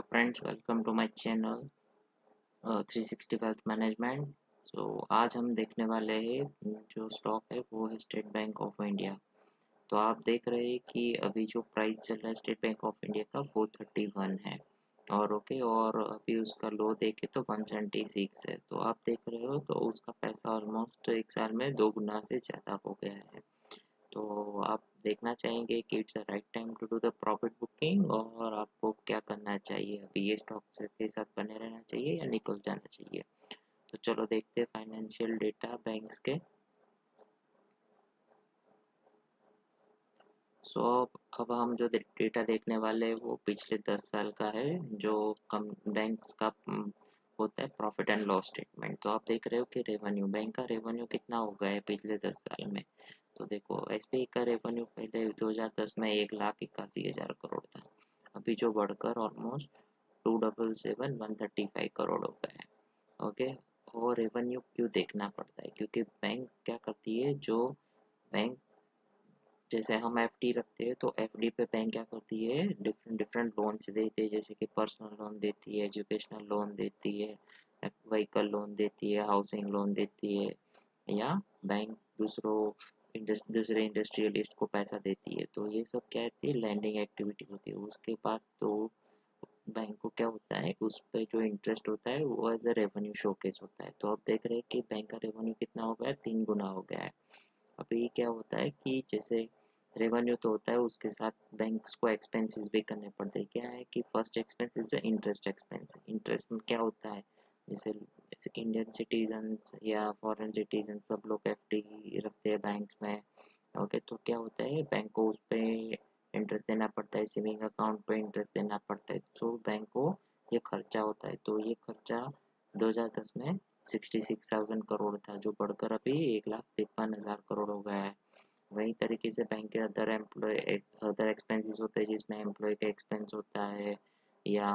Friends, welcome to my channel 360 wealth management. आज हम देखने वाले हैं जो स्टॉक है वो है स्टेट बैंक ऑफ इंडिया। तो आप देख रहे हैं कि अभी जो प्राइस चल रहा है स्टेट बैंक ऑफ इंडिया का 431 है और अभी उसका लो देखे तो 176 है। तो आप देख रहे हो तो उसका पैसा ऑलमोस्ट एक साल में 2 गुना से ज़्यादा हो गया है। तो आप देखना चाहेंगे कि it's a right time to do the profit booking और आपको क्या करना चाहिए, अभी ये स्टॉक के साथ बने रहना चाहिए या निकल जाना चाहिए। तो चलो देखते हैं फाइनेंशियल डेटा बैंक्स के। सो अब हम जो डेटा देखने वाले हैं वो पिछले 10 साल का है, जो कम बैंक्स का होता है प्रॉफिट एंड लॉस स्टेटमेंट। तो आप देख रहे हो कि रेवेन्यू, बैंक का रेवेन्यू कितना हो गया है पिछले 10 साल में। तो देखो एसबीआई का रेवेन्यू पहले 2010 में 1,81,000 करोड़ था, अभी जो बढ़कर ऑलमोस्ट 277,135 करोड़ हो गया है। ओके। और रेवेन्यू क्यों देखना पड़ता है, क्योंकि बैंक क्या करती है, जो बैंक जैसे हम एफडी रखते हैं तो एफडी पे बैंक क्या करती है, डिफरेंट डिफरेंट लोन्स देती है, जैसे कि पर्सनल लोन देती है, एजुकेशनल लोन देती है, व्हीकल लोन देती है, हाउसिंग लोन देती है, या बैंक दूसरे इंडस्ट्रियलिस्ट को पैसा देती है। तो ये सब क्या होती है, लैंडिंग एक्टिविटी होती है। उसके बाद तो बैंक को क्या होता है, उस पे जो इंटरेस्ट होता है वो एज अ रेवेन्यू शोकेस होता है। तो आप देख रहे हैं कि बैंक का रेवेन्यू कितना हो गया है, 3 गुना हो गया है। अभी क्या होता है कि जैसे रेवेन्यू तो होता है, उसके साथ बैंक्स को एक्सपेंसेस भी करने पड़ते हैं। क्या है कि first expense is interest expense. Interest में क्या होता है, जैसे इंडियन सिटीजन्स या फॉरेन सिटीजन सब लोग एफडी रखते हैं बैंक्स में। ओके। तो क्या होता है, बैंक को उस पे इंटरेस्ट देना पड़ता है, सेविंग अकाउंट पे इंटरेस्ट देना पड़ता है। तो बैंक को ये खर्चा होता है। तो ये खर्चा 2010 में 66,000 करोड़ था, जो बढ़कर अभी 1,53,000 करोड़ हो गया है। वही तरीके से बैंक के अदर एक्सपेंसेस होते हैं, जिसमें एम्प्लॉय का एक्सपेंस होता है या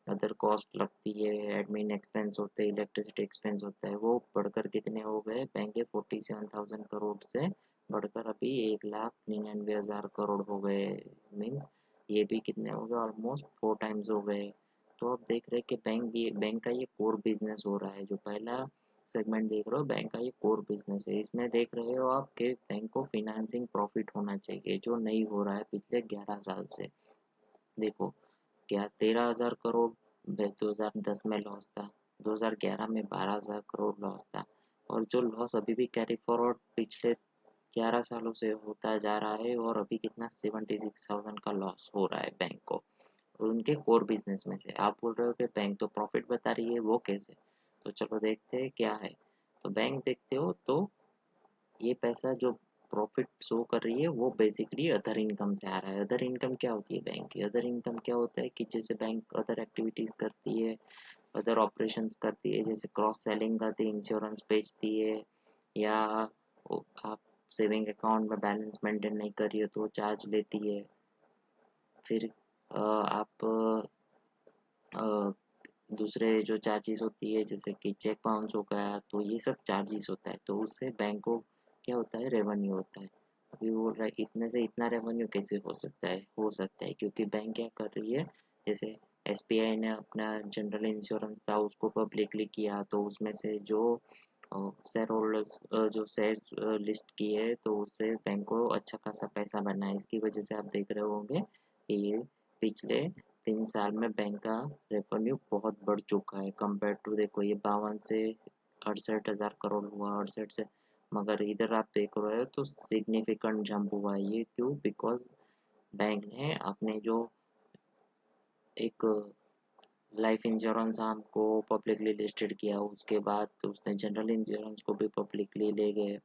अदर कॉस्ट लगती है, एडमिन एक्सपेंस होते हैं, इलेक्ट्रिसिटी एक्सपेंस होता है। वो बढ़कर कितने हो गए, बैंक के 47,000 करोड़ से बढ़कर अभी 1,99,000 करोड़ हो गए। मीन्स ये भी कितने हो गए, ऑलमोस्ट 4 टाइम्स हो गए। तो आप देख रहे हैं कि बैंक का ये कोर बिजनेस हो रहा है। जो पहला सेगमेंट देख रहे हो, बैंक का ये कोर बिजनेस है। इसमें देख रहे हो आप कि बैंक को फिनेंसिंग प्रॉफिट होना चाहिए, जो नहीं हो रहा है पिछले 11 साल से। देखो क्या 13,000 करोड़ 2010 में लॉस था, 2011 में 12,000 करोड़ लॉस था, और जो लॉस अभी भी कैरी फॉरवर्ड पिछले 11 सालों से होता जा रहा है, और अभी कितना 76,000 का लॉस हो रहा है बैंक को। और उनके कोर बिजनेस में से आप बोल रहे हो कि बैंक तो प्रॉफिट बता रही है, वो कैसे। तो चलो देखते हैं क्या है। तो बैंक देखते हो तो ये पैसा जो प्रॉफिट शो कर रही है वो बेसिकली अदर इनकम से आ रहा है। अदर इनकम क्या होती है बैंक की, अदर इनकम क्या होता है कि जैसे बैंक अदर एक्टिविटीज करती है, अदर ऑपरेशंस करती है, जैसे क्रॉस सेलिंग करती है, इंश्योरेंस बेचती है, या आप सेविंग अकाउंट में बैलेंस मेंटेन नहीं कर रही हो तो चार्ज लेती है। फिर आप दूसरे जो चार्जेस होती है, जैसे कि चेक बाउंस हो गया, तो ये सब चार्जेस होता है। तो उससे बैंक को क्या होता है, रेवेन्यू होता है। अभी बोल रहा है इतने से इतना रेवेन्यू कैसे हो सकता है क्योंकि बैंक क्या कर रही है, जैसे एसबीआई ने अपना जनरल इंश्योरेंस था उसको पब्लिकली किया, तो उसमें से जो शेयर होल्डर्स जो शेयर्स लिस्ट किए, तो उससे बैंक को अच्छा खासा पैसा बना है। इसकी वजह से आप देख रहे होंगे कि ये पिछले 3 साल में बैंक का रेवेन्यू बहुत बढ़ चुका है कंपेयर टू, देखो ये 52 से 68,000 करोड़ हुआ, 68 से। मगर इधर आप देख रहे हो तो सिग्निफिकेंट जंप हुआ है। ये क्यों, बिकॉज बैंक ने अपने जो एक लाइफ इंश्योरेंस आर्म को पब्लिकली लिस्टेड किया, उसके बाद उसने जनरल इंश्योरेंस को भी पब्लिकली ले गए।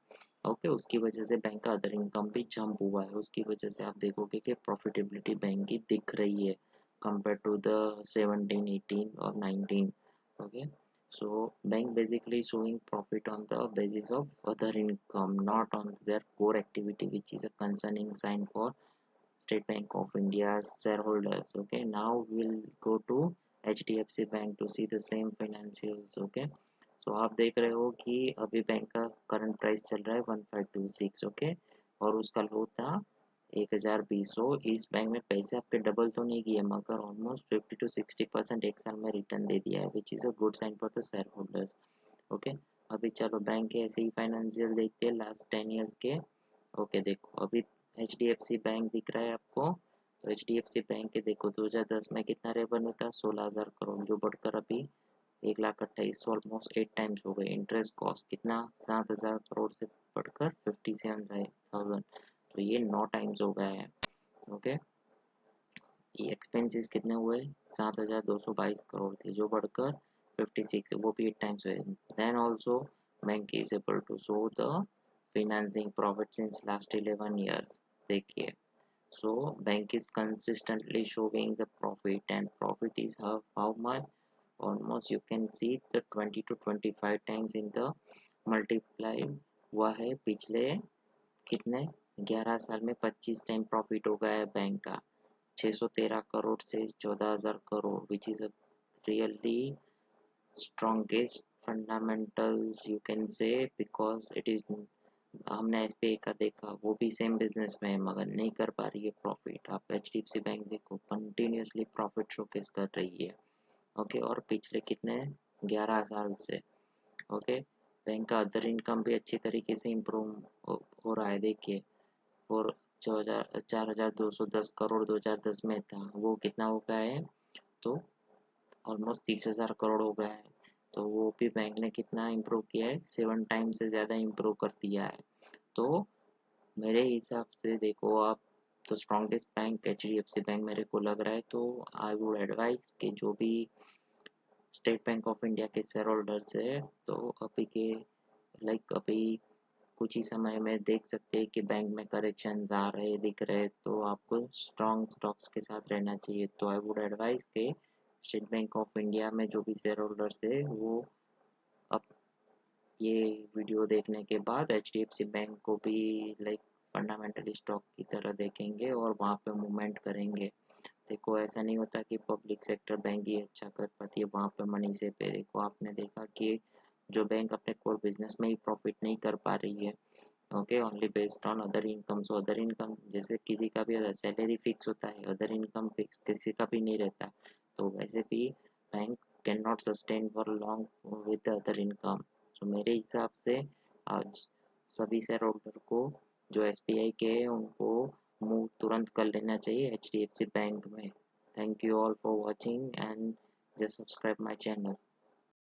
ओके। उसकी वजह से बैंक का अदर इनकम भी जंप हुआ है। उसकी वजह से आप देखोगे कि प्रॉफिटेबिलिटी बैंक की दिख रही है compared to the 17, 18 or 19. Okay, so bank basically showing profit on the basis of other income, not on their core activity, which is a concerning sign for State Bank of India's shareholders. Okay, now we'll go to HDFC Bank to see the same financials. Okay, so आप देख रहे हो कि अभी bank का current price चल रहा है 1526। ओके, और उसका लो था 1200 इस बैंक में पैसे आपके डबल तो नहीं किए मगर ऑलमोस्ट 50 to 60% एक साल में रिटर्न दे दिया है which is a good sign for the share holders. Okay, अभी चलो बैंक के ऐसे ही फाइनेंशियल देखते हैं लास्ट 10 years के। ओके देखो अभी HDFC बैंक दिख रहा है आपको, तो HDFC बैंक के देखो 2010 में कितना रेवेन्यू था 16,000 करोड़, जो बढ़कर अभी 1,28,000 ऑलमोस्ट 8 times हो गए। इंटरेस्ट कॉस्ट कितना 7,000 करोड़ से बढ़कर 57,000, तो ये 9 times हो गया है। ओके, ये एक्सपेंसेस कितने हुए 7,222 करोड़ थे जो बढ़कर 56, वो भी 8 times हुए। Then also bank is able to show the financing profit since last 11 years। देखिए, so bank is consistently showing the profit and profit is how much, almost you can see the 20 to 25 times in the multiply हुआ है पिछले कितने 11 साल में 25 time profit हो गया है बैंक का 613 करोड़ से 14,000 crore which is a really strongest fundamentals you can say because it is हमने SBI का देखा वो भी सेम बिजनेस में है मगर नहीं कर पा रही है प्रॉफिट। आप HDFC बैंक देखो कंटिन्यूसली प्रॉफिट शोकेस कर रही है। ओके, और पिछले कितने 11 साल से। ओके, बैंक का अदर इनकम भी अच्छी तरीके से इम्प्रूव हो रहा है। देखिए और 4,210 करोड़ 2010 में था, वो कितना हो गया है तो ऑलमोस्ट 30,000 करोड़ हो गया है। तो वो भी बैंक ने कितना इम्प्रूव किया है 7 times से ज़्यादा इम्प्रूव कर दिया है। तो मेरे हिसाब से देखो आप, तो स्ट्रॉन्गेस्ट बैंक HDFC बैंक मेरे को लग रहा है। तो आई वुड एडवाइस कि जो भी स्टेट बैंक ऑफ इंडिया के शेयर होल्डर्स है तो अभी के अभी कुछ ही समय में देख सकते हैं कि बैंक में करेक्शन आ रहे दिख रहे, तो आपको स्ट्रॉन्ग स्टॉक्स के साथ रहना चाहिए। तो आई वुड एडवाइस के स्टेट बैंक ऑफ इंडिया में जो भी शेयर होल्डर्स है वो अब ये वीडियो देखने के बाद HDFC बैंक को भी फंडामेंटली स्टॉक की तरह देखेंगे और वहाँ पे मूवमेंट करेंगे। देखो ऐसा नहीं होता कि पब्लिक सेक्टर बैंक ही अच्छा कर पाती है, वहाँ पे मनी से पे। देखो आपने देखा कि जो बैंक अपने कोर बिजनेस में ही प्रॉफिट नहीं कर पा रही है, okay, only based on other income. So other income जैसे किसी का भी सैलरी फिक्स होता है, अदर इनकम फिक्स किसी का भी नहीं रहता, तो वैसे भी bank can not sustain for long with other income. तो मेरे हिसाब से आज सभी शेयर होल्डर को जो SBI के हैं उनको मूव तुरंत कर लेना चाहिए HDFC बैंक में। Thank you all for watching and just subscribe my channel.